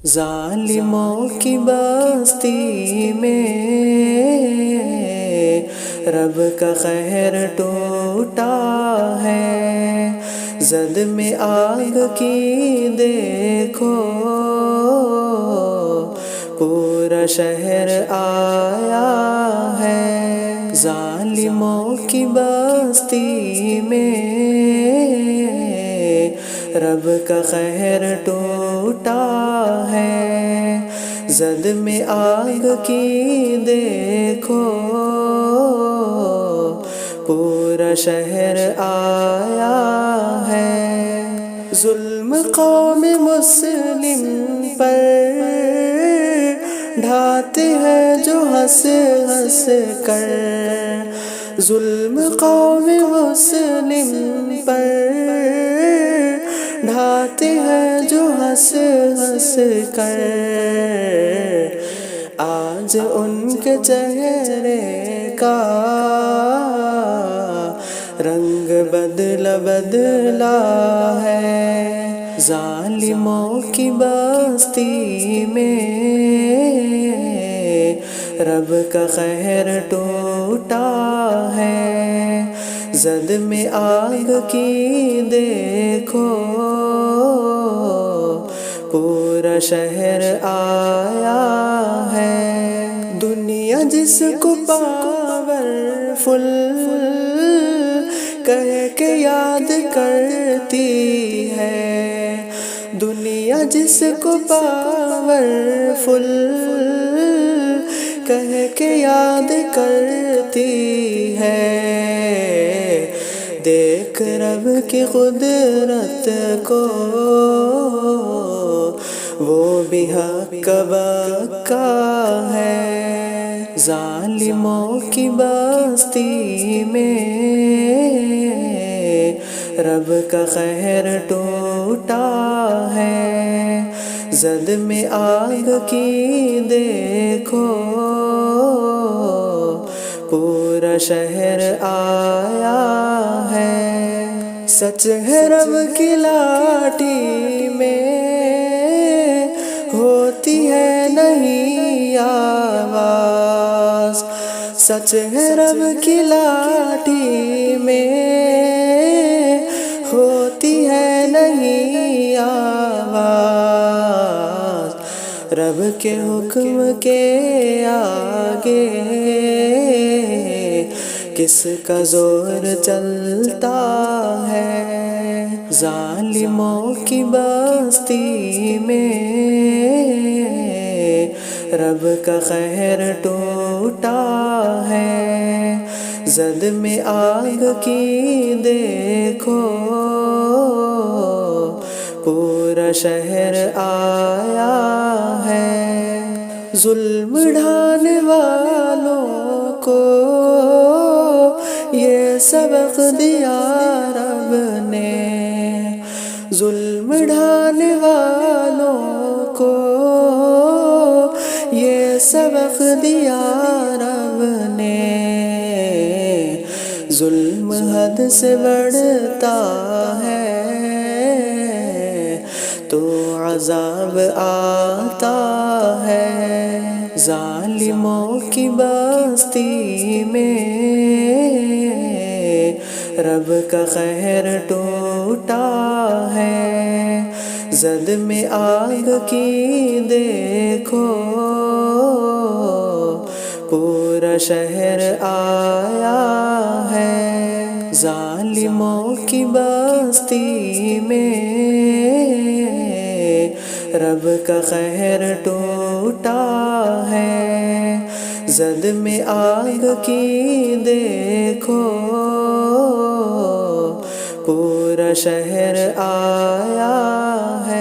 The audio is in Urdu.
ظالموں کی بستی میں رب کا قہر ٹوٹا ہے، زد میں آگ کی دیکھو پورا شہر آیا ہے۔ ظالموں کی بستی میں رب کا قہر ٹوٹا ہے، زد میں آگ کی دیکھو پورا شہر آیا ہے۔ ظلم قوم مسلم پر ڈھاتے ہیں جو ہنس ہنس کر، ظلم قوم مسلم پر ڈھاتے ہیں جو ہنس ہنس کر، آج ان کے چہرے کا رنگ بدلا ہے۔ ظالموں کی بستی میں رب کا قہر ٹوٹا ہے، زد میں آگ کی دیکھو پورا شہر آیا ہے۔ دنیا جس کو پاورفل کہہ کے یاد کرتی ہے، دنیا جس کو پاورفل کہہ کے یاد کرتی ہے، دیکھ رب کی قدرت کو وہ بھی حق بکا ہے۔ ظالموں کی بستی میں رب کا قہر ٹوٹا ہے، زد میں آگ کی دیکھو پورا شہر آیا ہے۔ سچ ہے رب کی لاٹھی میں ہوتی ہے نہیں آواز، سچ ہے رب کی لاٹھی میں ہوتی ہے نہیں آواز، رب کے حکم کے آگے کس کا زور چلتا ہے۔ ظالموں کی بستی میں رب کا قہر ٹوٹا ہے، زد میں آگ کی دیکھو پورا شہر آیا ہے۔ ظلم ڈھانے والوں کو یہ سبق دیا رب نے، ظلم ڈھانے والوں کو یہ سبق دیا رب نے، ظلم حد سے بڑھتا ہے تو عذاب آتا ہے۔ ظالموں کی بستی میں رب کا قہر ٹوٹا ہے، زد میں آگ کی دیکھو پورا شہر آیا ہے۔ ظالموں کی بستی میں رب کا قہر ٹوٹا ہے، زد میں آگ کی دیکھو پورا شہر آیا ہے۔